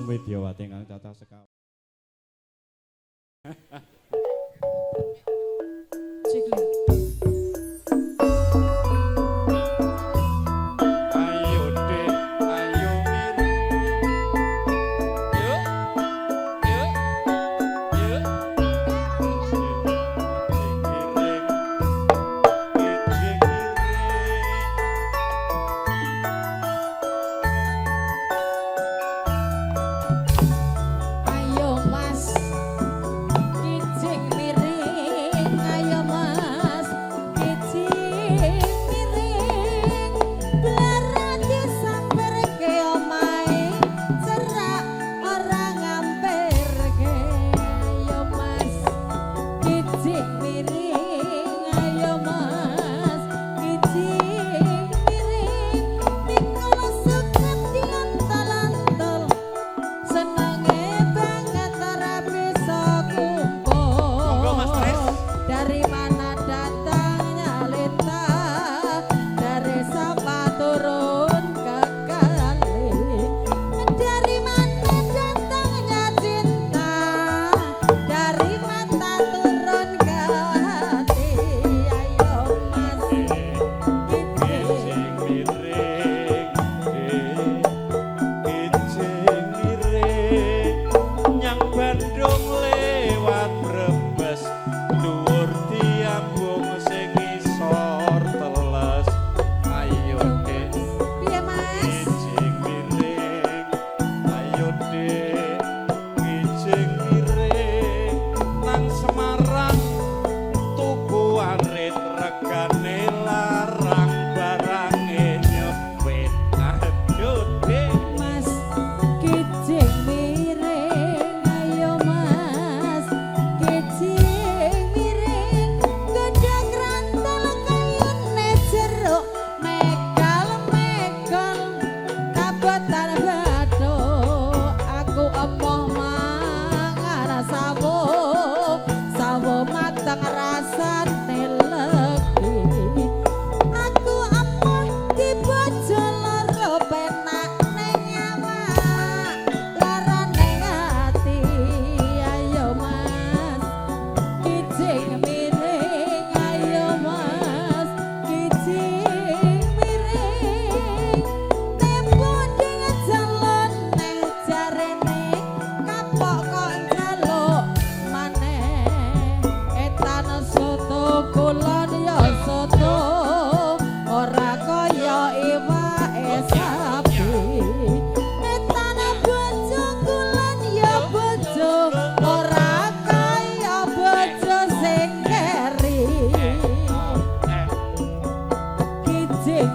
Widyawati ingkang cathah sekawan.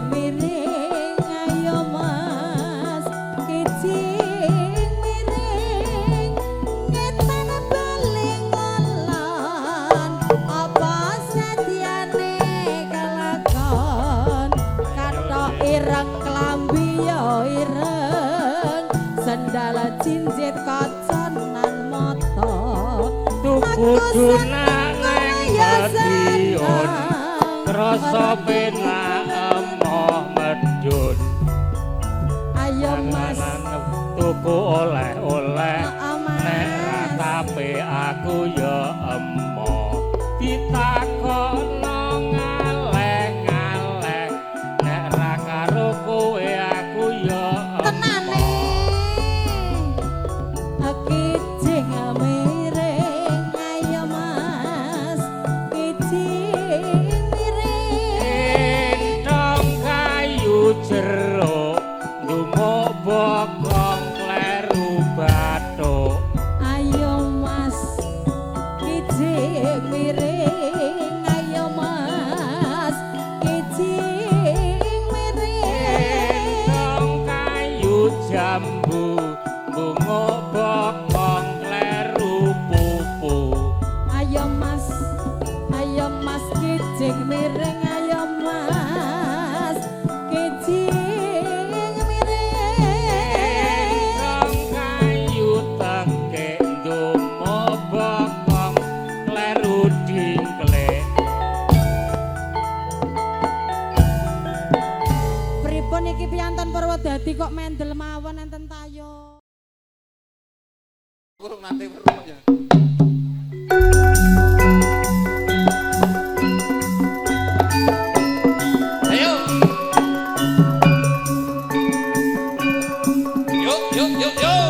Miring ayo mas kecil ireng klambi yo ireng sendal cincin kacanan mata tuku dunang ngadion krasa penak emoh medun ayo mas tuku oleh-oleh nek ratape aku ya emoh ditakokno ngaleng-aleng nek ra karo kowe aku ya tenane kijing miring ayo mas kijing miring entong kayu jeruk lumuk bokong kleru bathuk ayo mas kijing miring ayo mas kijing miring entong kayu jambu lumuk bokong kleru pupu ayo mas kijing miring ayo mas kijing miring entong kayu tekek lumuk bokong kleru dingklek pripun iki piyanton Purwodadi kok mendel mawon enten tayo kurang nanti perlu ya. Ayo. Yuk, yuk, yuk, yuk.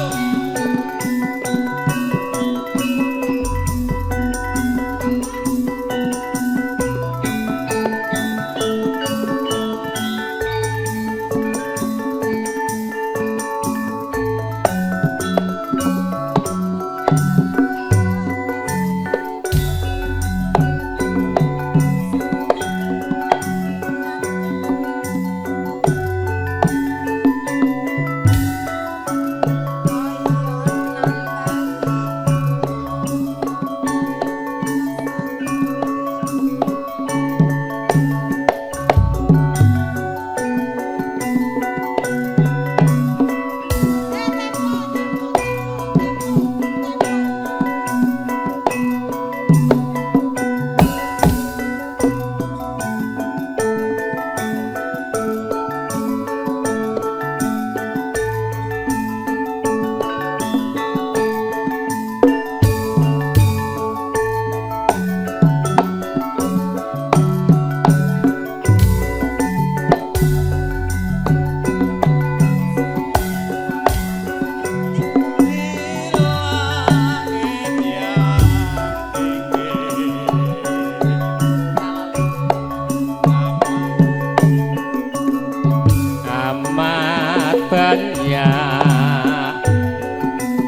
banyak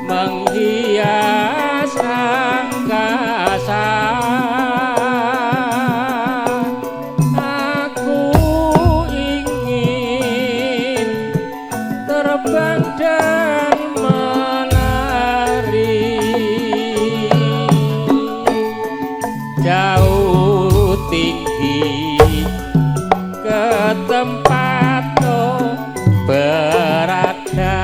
menghias angkasa. Aku ingin terbang dan menari jauh tinggi ke tempat berada,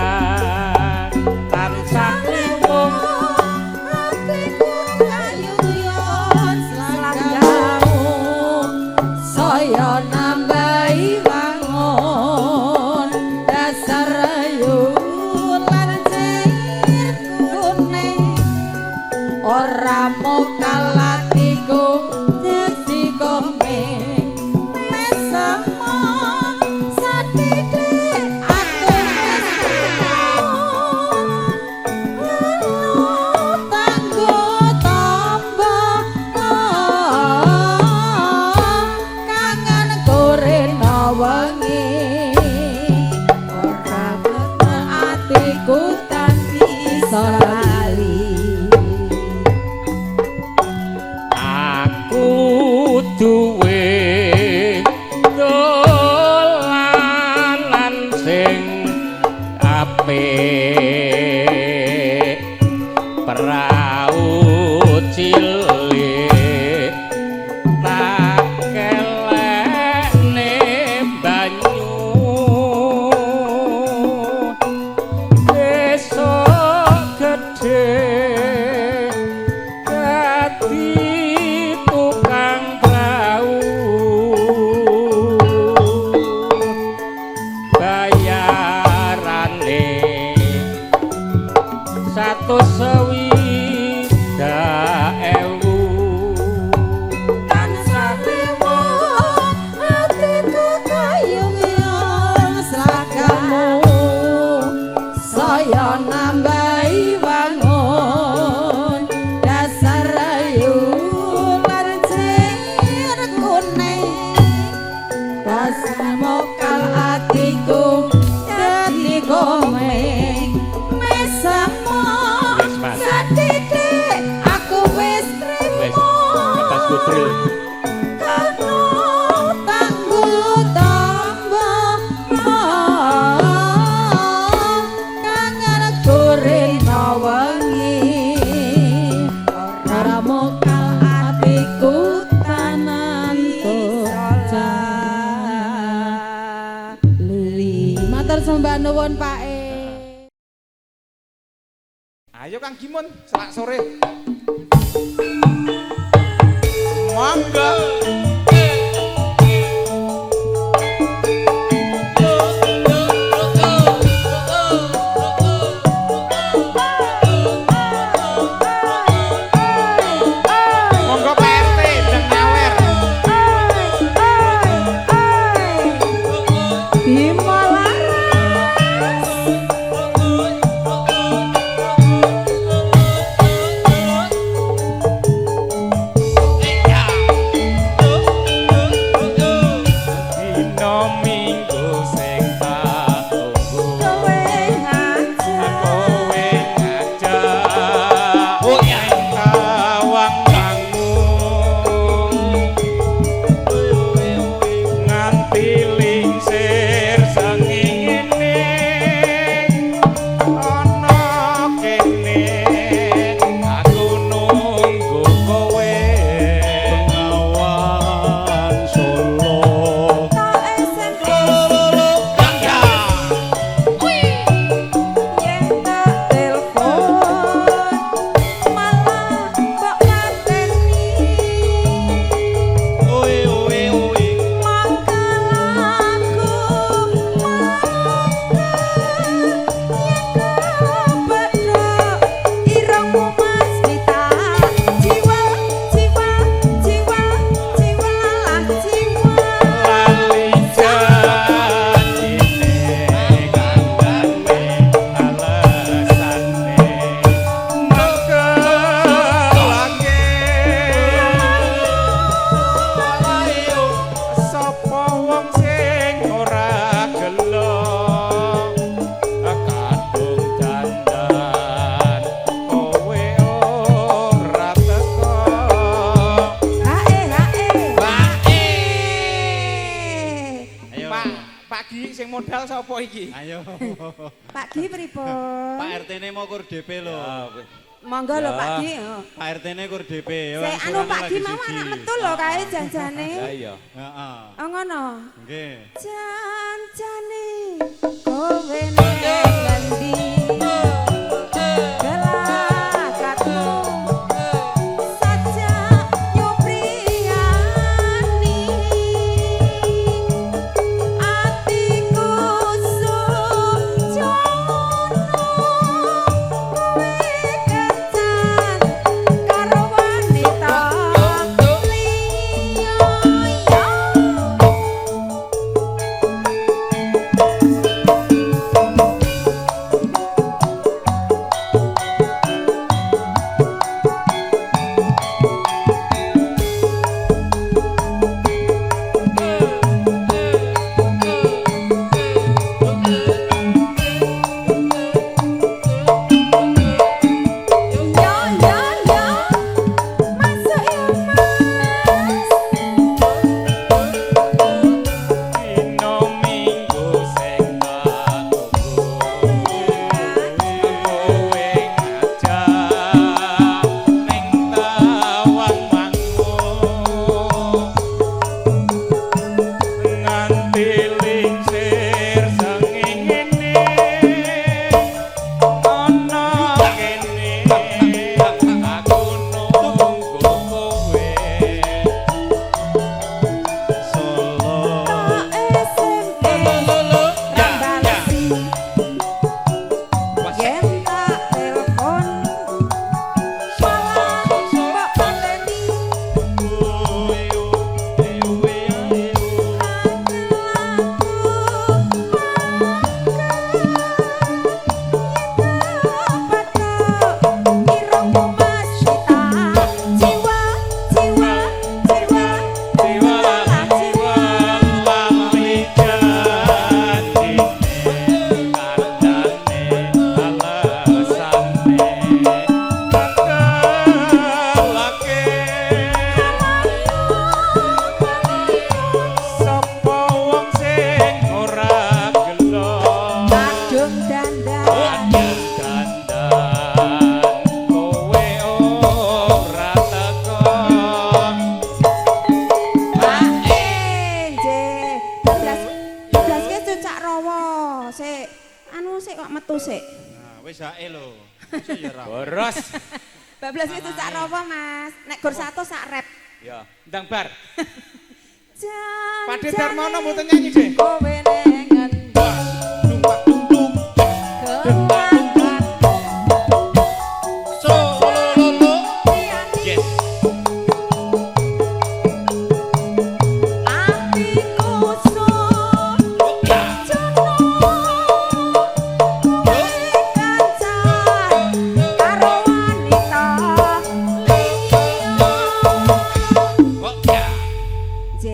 tansah lumung hatiku kayuyon selanggamu saya nambahi wangun dasar ayu lan cair kuning ora mokal atiku dadi komeng mesemo sadid matur sembah nuwun Pak E. Ayo Kang Gimun, selak sore. Mangga. Monggo Pak RT dan nyawer. Sing modal sapa iki? Ayo. Pak Gi pripun? Pak RT-ne mau kur DP lho. Monggo lho Pak Gi. Pak RT-ne kur DP yo. Sik anu Pak Gi mau anak metu lho kae janjane. Ya iya. Heeh. Oh ngono. Nggih. Janjane kowe nek ngendi? Gelakatmu saja nyupriyani. Atiku sujono kowe kencan karo wanita liya. Sik. Anu sik kok metu sik. Nah, wis ae lho. Masa ya ra. Boros. Bablas itu sak apa, Mas? Nek gur 100 sak rap. Ya, ndang bar. Pade Darmono mboten nyanyi, Dek. Kowe nengen Dumpak dum. kelangan Sololo. Yes. atiku sun Ya. kancan karo wanita liya. Oh ya. J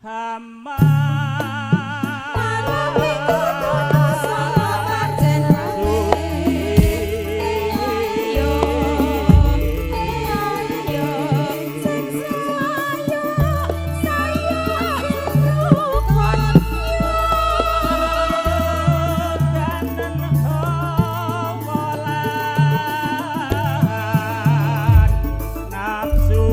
hamba nafsu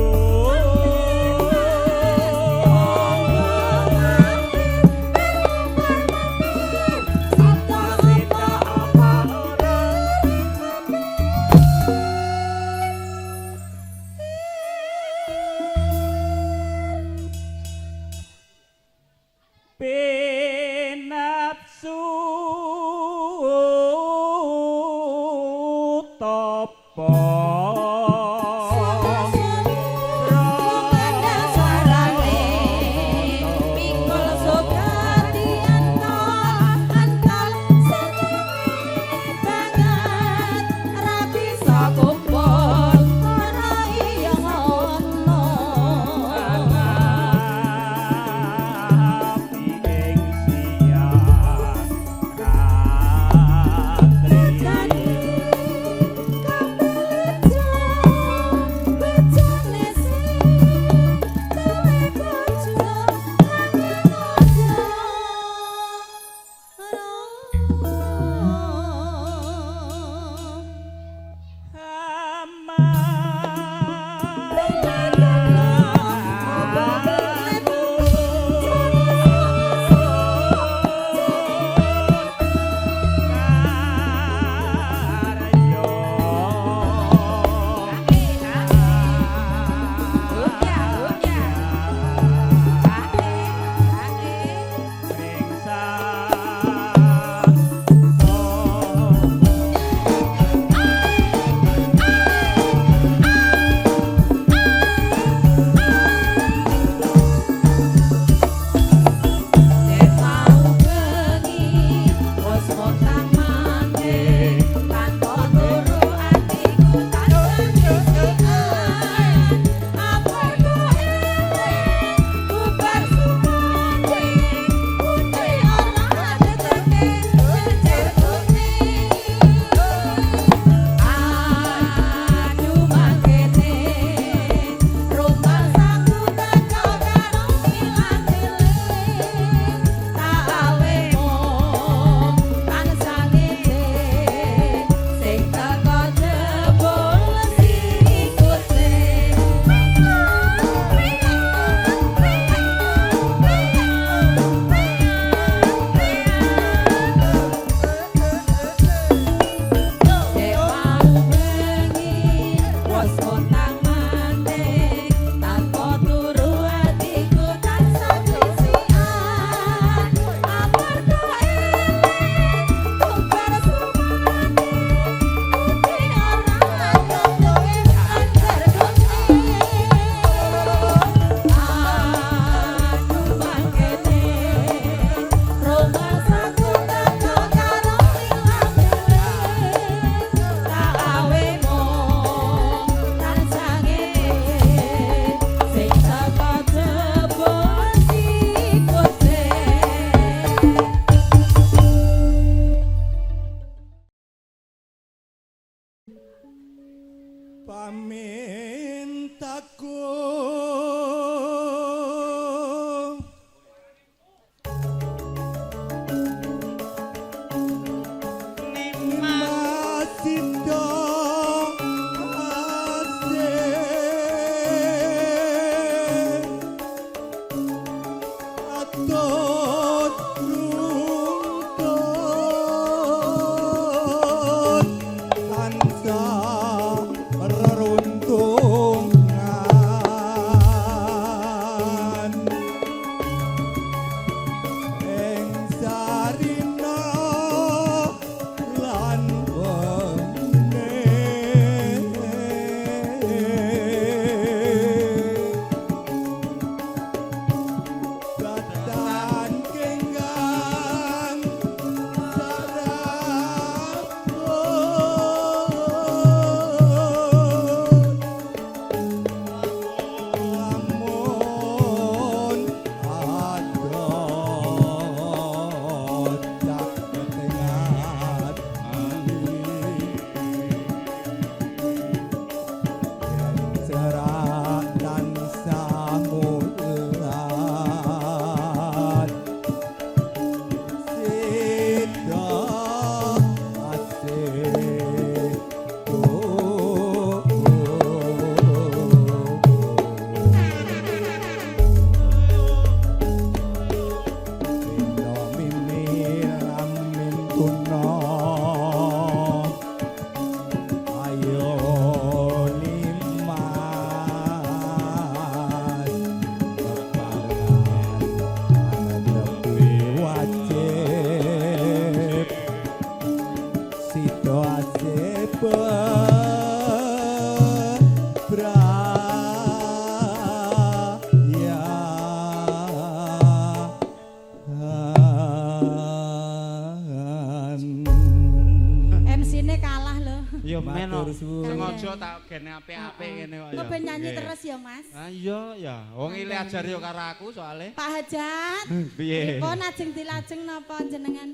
aja tak gene apik-apik ngene kok ya. Kok ben nyanyi Nggih. terus ya, Mas? Ah iya ya, wong ile ajar yo karo aku soalé. Pak Hajat. Piye? Kok ajeng dilajeng napa jenengan?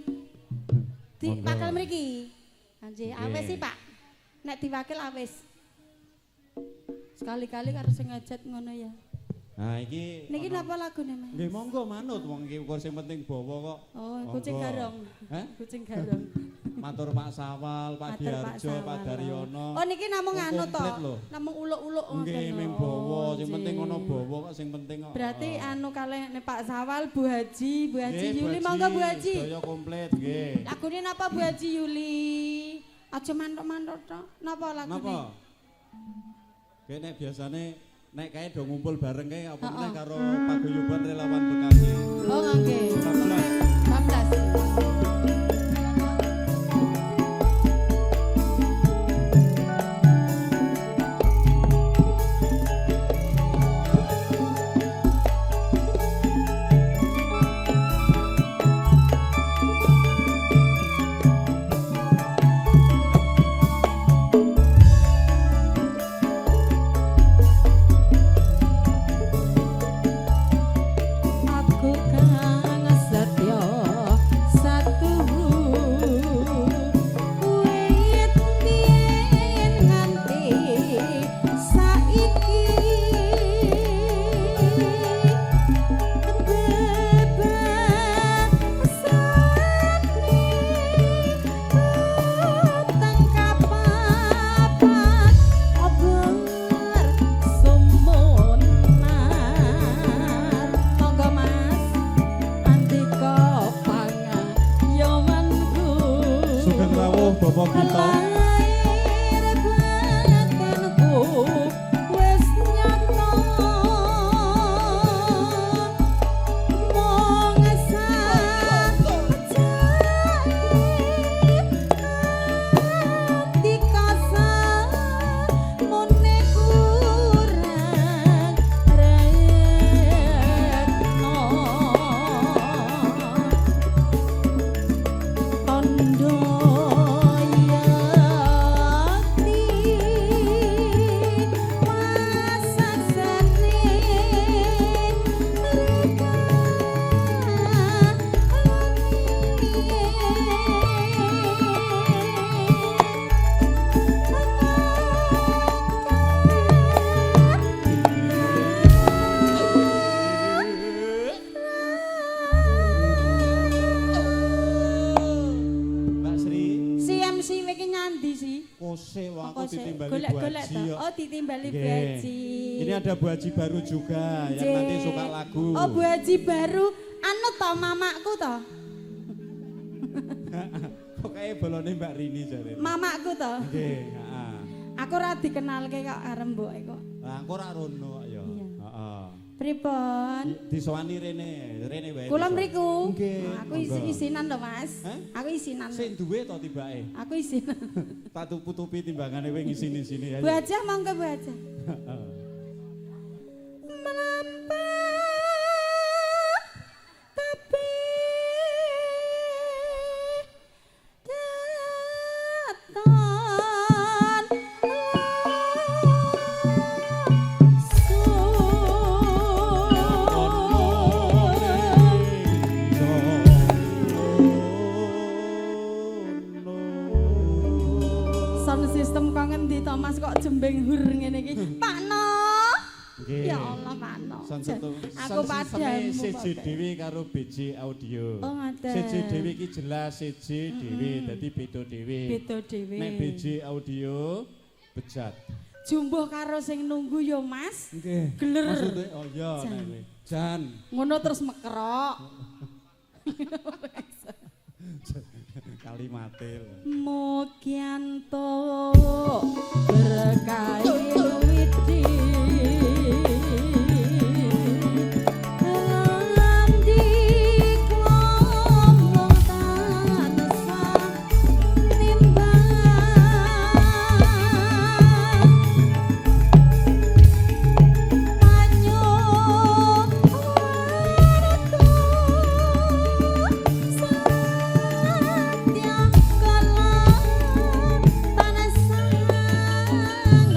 Diwakil mriki. Nggih, awis sih, Pak. Nek diwakil awis. Sekali-kali karo sing ngajat ngono ya. Nah iki Niki napa lagune, Mas? nggih monggo manut wong iki ukur sing penting bawa kok. Oh, kucing Monggo. garong. Hah? Kucing garong. Matur Pak Sawal, Pak Matur Pak Diarjo, Pak Sawal. Daryono. Oh niki namung Wong anu to. komplit lho. Namung uluk-uluk Nggih ngoten ming lho. bawa, sing Oh, penting nggih. ono bawa kok sing penting kok. Berarti Oh. anu kalih nek Pak Sawal, Bu Haji, Bu Haji Nggih, Yuli Bu monggo Bu Haji. Sedaya komplit nggih. Lagune napa Bu Haji Yuli? Aja mantuk-mantuk tok. Napa lagune? Napa? Kayak nek biasane nek kae do ngumpul bareng kae apa meneh karo paguyuban relawan Bekasi. Oh nggih. 14. 14. Aku kang setya satu wit biyen nganti saiki bebasane utang kapapat obar sumunar monggo Mas andika pangayomanku Sugeng rawuh Bapak kita. lair batinku wis nyata mong ati kasa mone kurang retno tondo yakti masaksane Mbak Sri, CMC iki nyandi sih. kose wong Apa aku sih? ditimbali Golek-golek Bu to. Haji. Oh, ditimbali Bu Nggih. Haji. Ini ada Bu Haji baru juga yang Nggih. nanti suka lagu. Oh, Bu Haji baru anu to mamaku to. Kok kayak bolone Mbak Rini jare. Mamaku to. Nggih, heeh. Aku ora dikenalke kok karo mboke kok. Lah aku ora rono kok ya. Iya. Heeh. Pripun? Disowani Rene wae. Kula disowani. mriku. Nggih. Aku monggo. isinan lho, Mas. Hah? Aku isinan. Sing duwe to tibake. Aku isinan. Tak tutupi timbangane kowe ngisini-sini aja. Bu Haji monggo Bu Haji. Melampah tapi datan sound system kok ngendi to Mas kok jembeng hur ngene iki. Pakno. Nggih. Ya Allah Pakno. Aku Aku padamu. CJ Bapak. Dewi karo BJ Audio. Oh, ngoten. CJ Dewi iki jelas CJ Dewi, dadi beda dhewe. Beda dhewe. Nek BJ Audio bejat. Jumbuh karo sing nunggu yo Mas. Nggih. Geler. Maksudnya oh iya Jan. nek kowe. Jan. Ngono terus mekerok. Kalimatil. Mugianto berkahi widi Landi ngomong tansah nimbang Panyo Satya kala tanah sang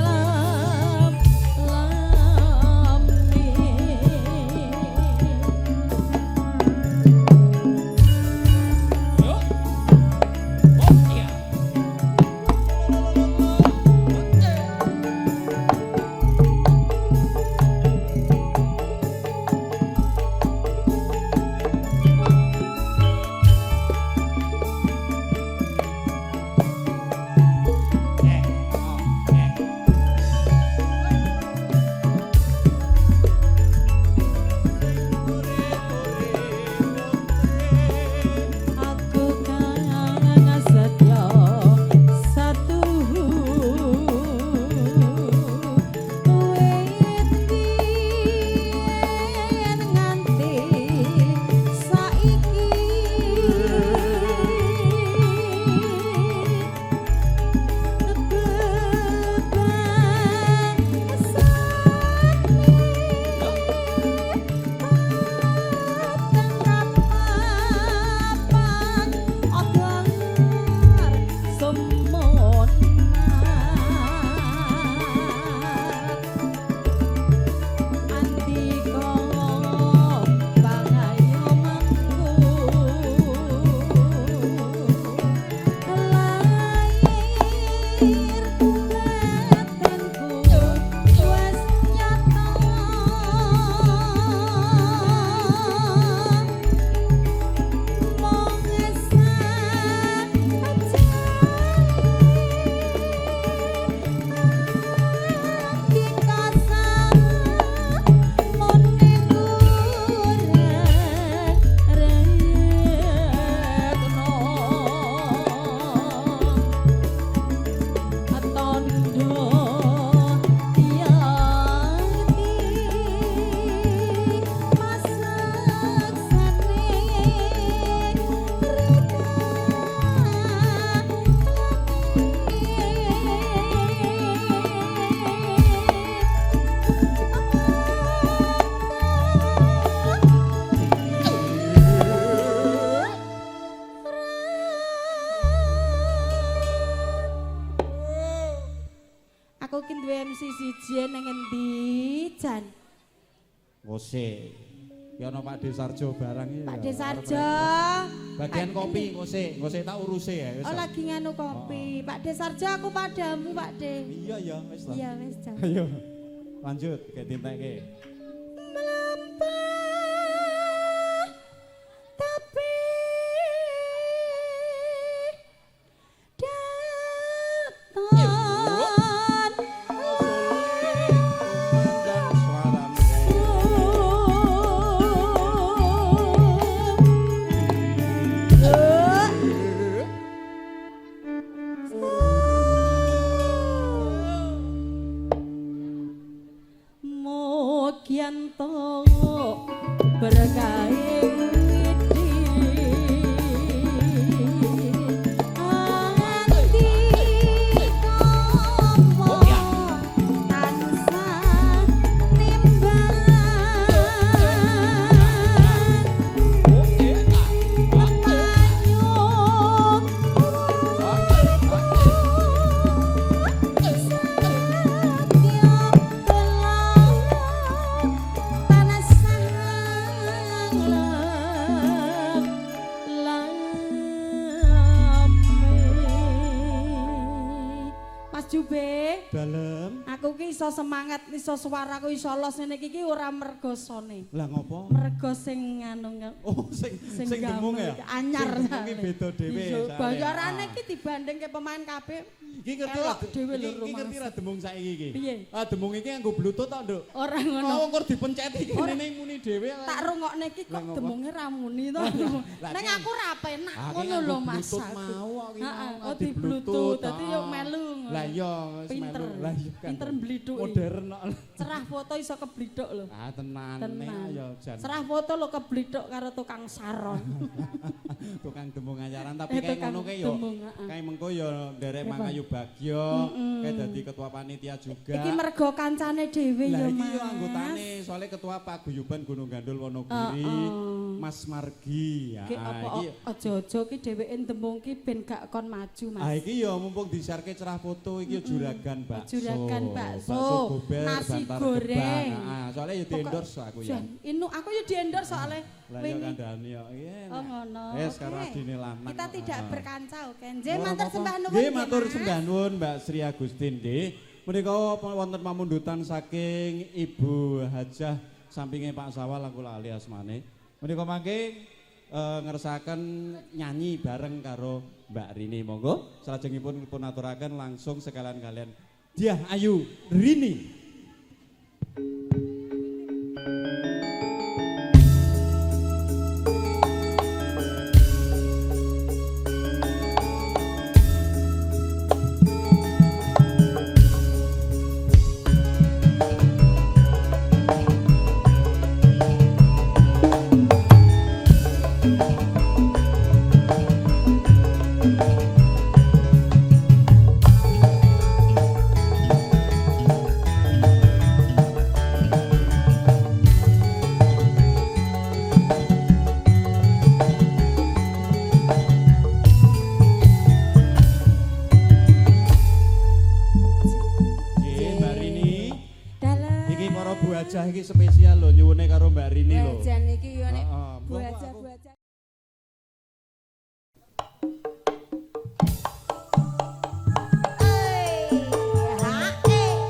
Jien ning endi jan? Ngose. Ki ana Pak Desarjo barang iki. Pak ya. Desarjo. Bagian kopi ngose tak uruse ya wis. Oh lagi nganu kopi. Pak Desarjo aku padamu Pak De. Iya ya wis lah. Iya wis jan. Ayo. Lanjut kayak tintekke. Melampah tapi datang Dan suarane. Mogianto berkaing widi anti komo tansah Mas Jube, Dalem. aku ki iso semangat, iso suaraku iso los ngene iki ora mergosone. Lah ngopo? Mergo sing nganu Oh sing demung ya. anyar. Sing demung ki beda dhewe. Iya, soalnya. bayarane ki dibandingke pemain kabeh. Iki ngerti Elok ra dhewe lho iki ngerti ra demung saiki iki. Piye? Ah demung iki nganggo bluetooth tok, Nduk. Ora ngono. Oh, kok dipencet iki ngene muni dhewe. Tak rungokne iki Lah, kok ngopo? demunge ra muni to. Lah, Ning ki- aku ra penak Ah, ki ngono nganggo lho Mas. Bluetooth aku. mau kok iki Heeh, mau, oh di bluetooth dadi yo ah. melu. Lah iya wis Pinter. melu. Lah iya kan. Pinter mblidhuki. Modern kok. Cerah foto iso keblidhuk lho. Ah tenan Tenan. ayo jan. Cerah foto lho keblidhuk karo tukang saron. Tukang demung anyaran tapi kayak Tukang ngono kae yo. demung, heeh. Kayak mengko yo nderek Apa? Mangayu Bagyo, kayak dadi ketua panitia juga. Iki mergo kancane dhewe Lah ya iki Mas. yo anggotane soalnya ketua Paguyuban Gunung Gandul Wonogiri, Mas Margi. Ya, Ki apa iki aja-aja ki dheweke ndemung ki ben gak kon maju Mas. ah iki yo mumpung disiarke cerah foto iki yo juragan bakso. Juragan bakso, gober, nasi bantar goreng. gebang. Ah, soalnya yo di-endorse aku ya. Jan, aku yo di-endorse soalnya Lah yo kandhani yo. Iya. Oh ngono. Wes Oke. karo adine lanang. Kita kok. tidak Ah. berkanca oke. Nggih Ora matur apa-apa. sembah nuwun. Nggih nggih, matur Mas. sembah nuwun Mbak Sri Agustin nggih. Menika wonten pamundutan saking Ibu Hajah sampinge Pak Sawal aku lali asmane. Menika mangke ngersakaken nyanyi bareng karo Mbak Rini monggo salajengipun pun aturaken langsung sekalian kalian Diah Ayu Rini. Nggih Mbak Rini. Dalam. Iki para Bu Hajah iki spesial lho nyuwune karo Mbak Rini lho. Wajan iki yo nek Heeh, buaja aku- buaja.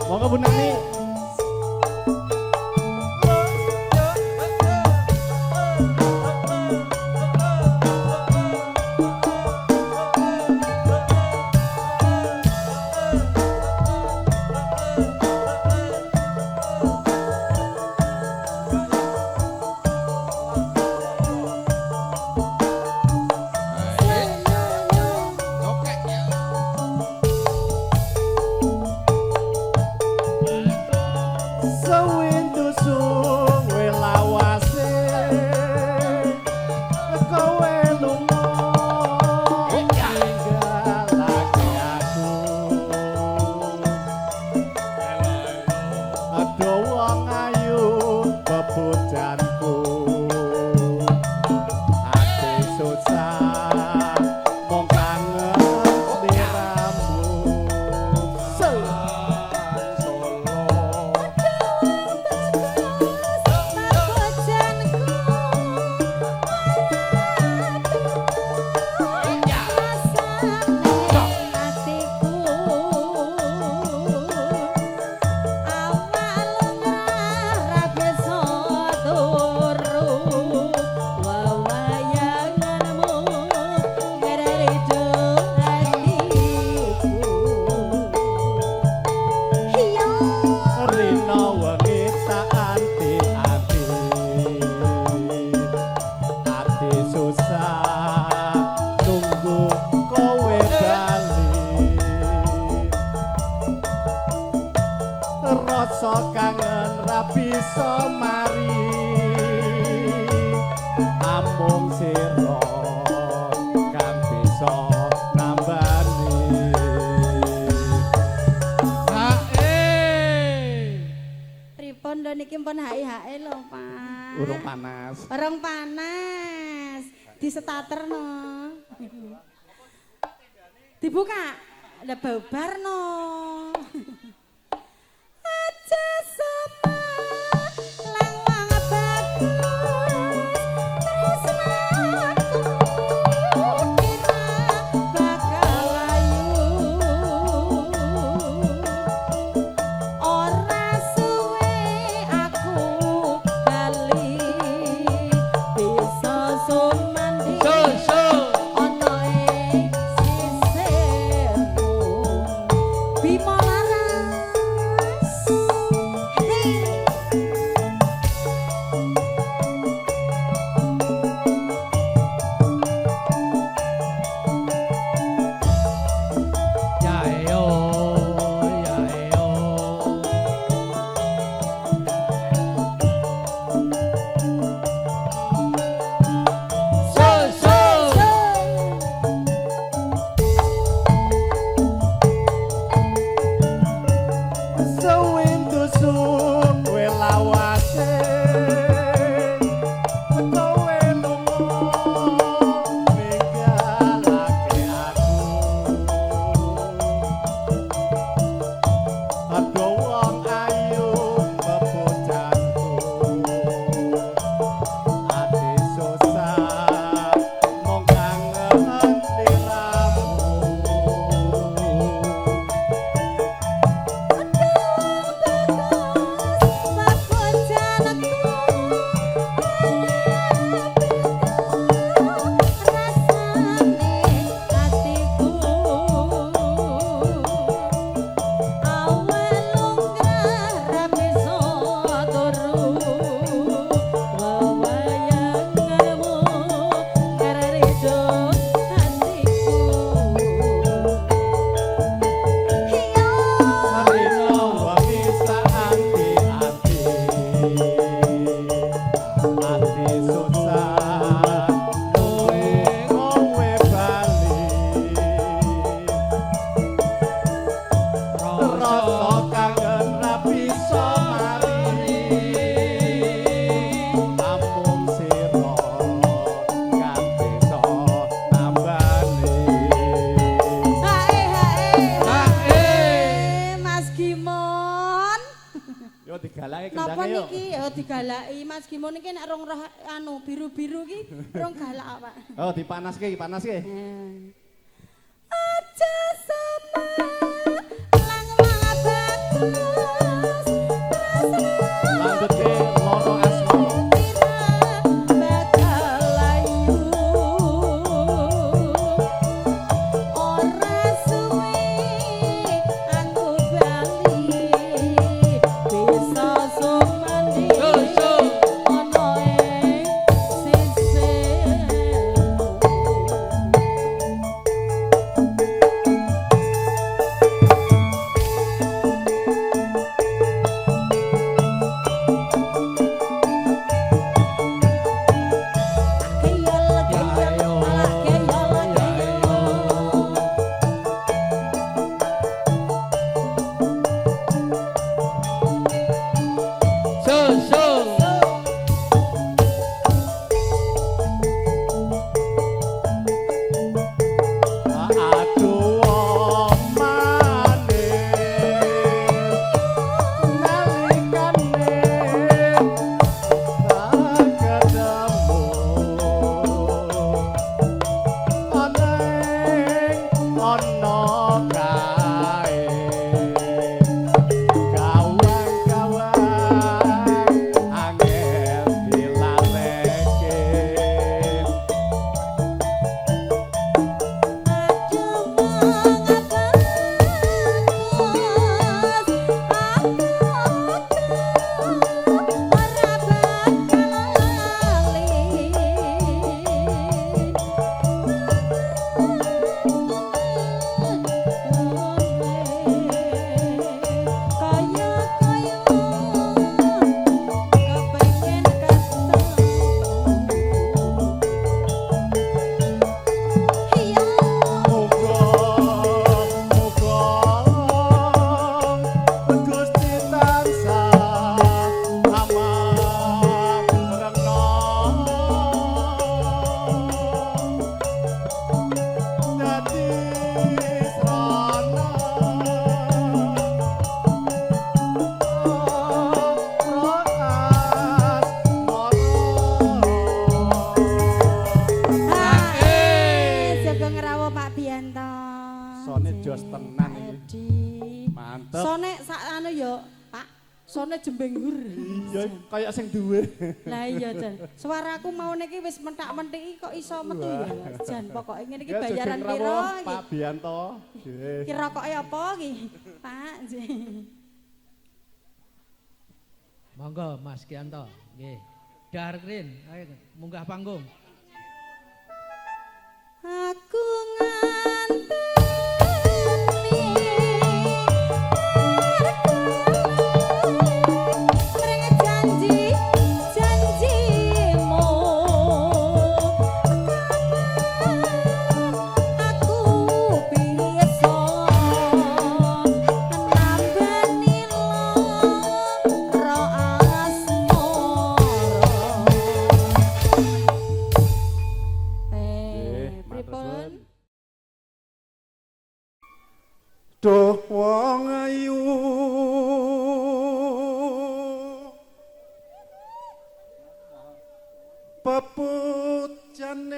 Monggo Bu Nani. Oke ya. iso mari amung sira kang bisa nambani Pripun lho niki pun hae-hae lho, Pak. urung panas Barang panas. Disetaterno. Dibuka. Ada babarno. Aja sama lang-lang bagus. Terus aku kira bakal layu. Ora suwe aku bali bisa sumandi ono ing sisirmu Bima Laras sewindu suk kowe lawase kowe lunga ninggalake aku wong ayu bebojanku ati susah mung kangen liramu Marino wangi saanti-anti ati susah kowe bali rasa kangen ra bisa mari amung sira kan bisa nambani Mas Gimon. yo digalake Napa kendangnya yo niki? Ya digalaki Mas Gimon iki nek rong roh anu biru-biru ki rong galak Pak. oh dipanaske Aja sama lang-lang bagus. lanjutke lono asma Bakal layu. Ora suwe aku bali bisa sumandi ono ing sisirmu suarane jembenggur. Iya, kayak sing duwe. Lah iya Jan. Suaraku mau niki wis mentak-mentiki kok iso metu ya. Jan, pokoke ngene iki bayaran piro iki? Pak Bianto. Nggih. Kira kok apa iki? Pak. Monggo Mas Kianto. Nggih. Dahar Krin, ayo munggah panggung. Aku nganteni mrene janji-janjimu aku bisa nambani lara pripun? Duh wong ayu pepujaning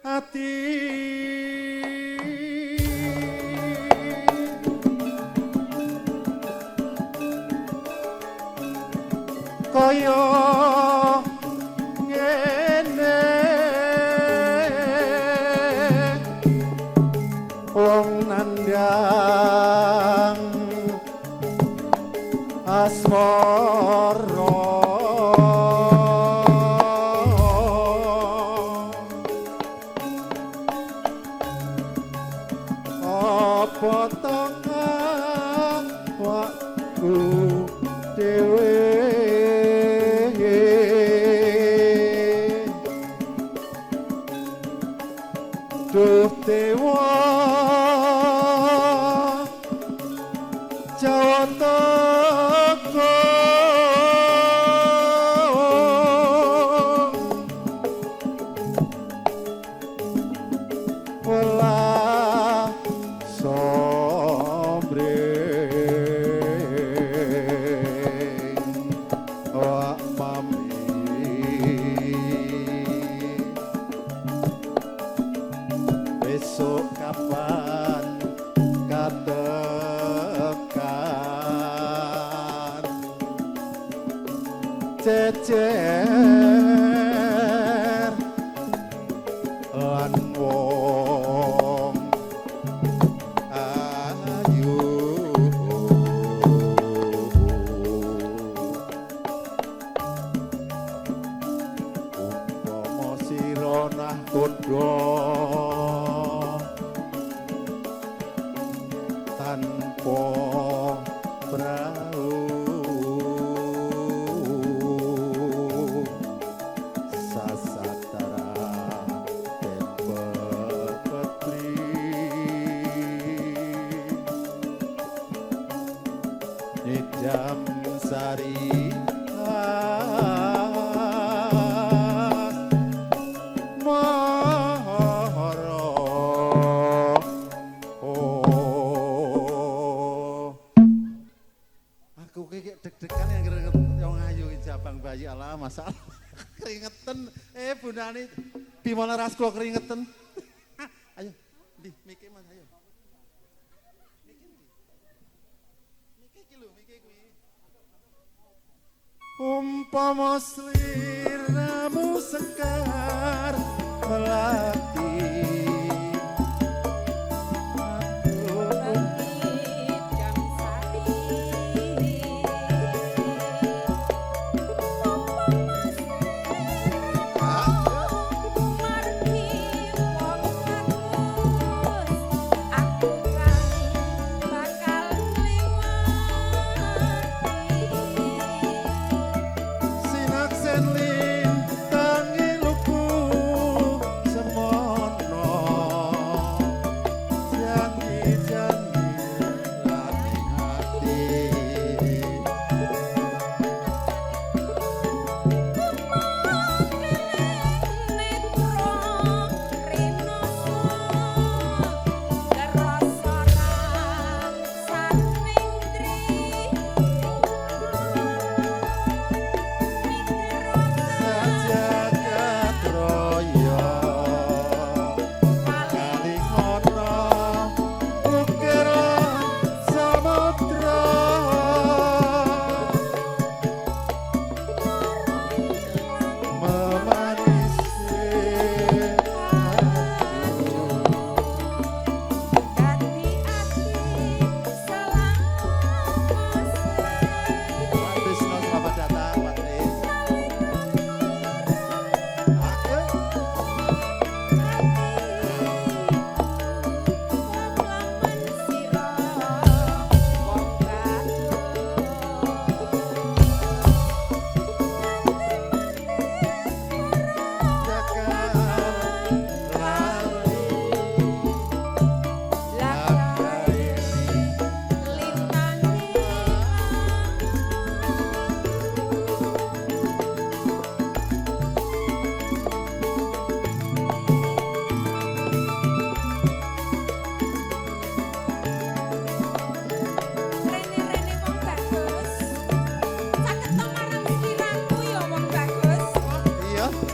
hati kaya ngene wong nandang asmara apa tengah waktu dewe duh dewa Jawa Toko welah sombreng wak mami besok kapan katekan cecer lan wong ayu umpama sira nah kodho tanpa prau sasatara tempe petri jam sari deg-degan yang ayu jabang bayi ala masalah keringetan bunani bimana rasko keringetan ayo di miki mas ayo miki lho miki kuwi umpama sliramu sekar melati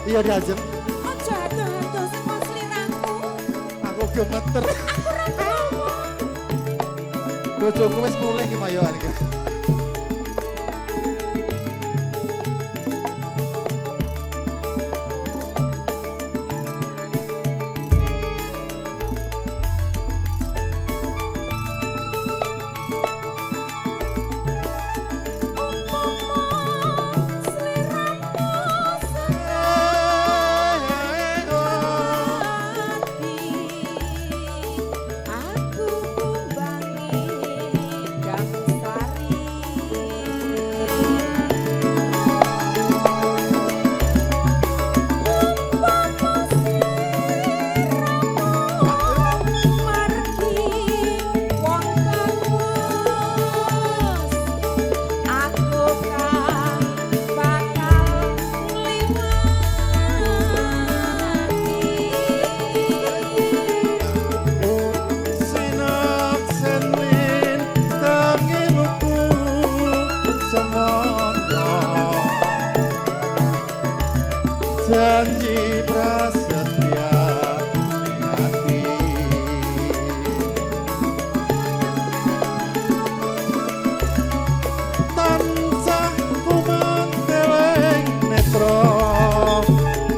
Iya Kanjeng. Aja ado-ado saka sliraku. Aku gemeter. Aku ora apa. Bojoku wis mulih iki mayoan iki. Aku kumbangi Gangsari. Margi wong bagus, aku kan bakal ngliwati. Sinak senin tangimuku semono janji prasetya hati tansah kumandeleng netra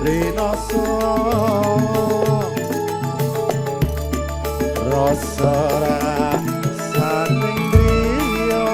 rinoso rasa rasaning driya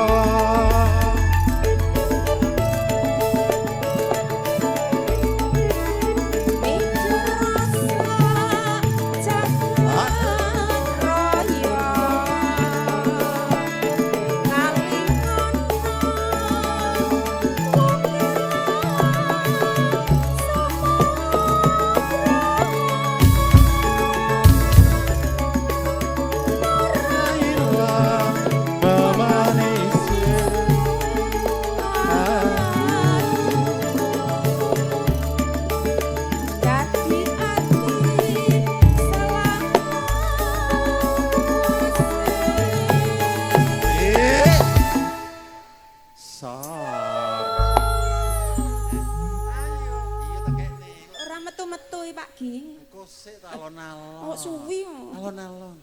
Ora metu-metu iki Pak Gi. Kosek alon-alon. Oh suwi. Oh. Alon-alon.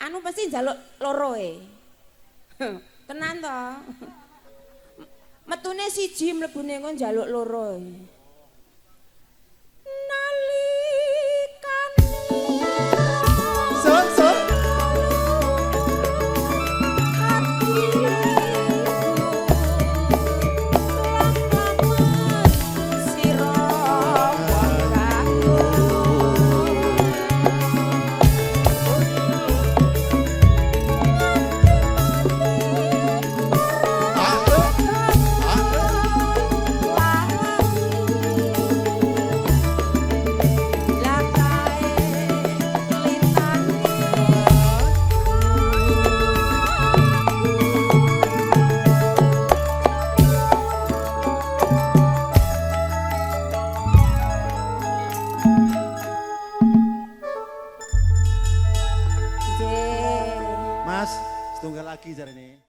Anu pasti njaluk loroe. Tenan to. Metune siji mlebune engko njaluk loro.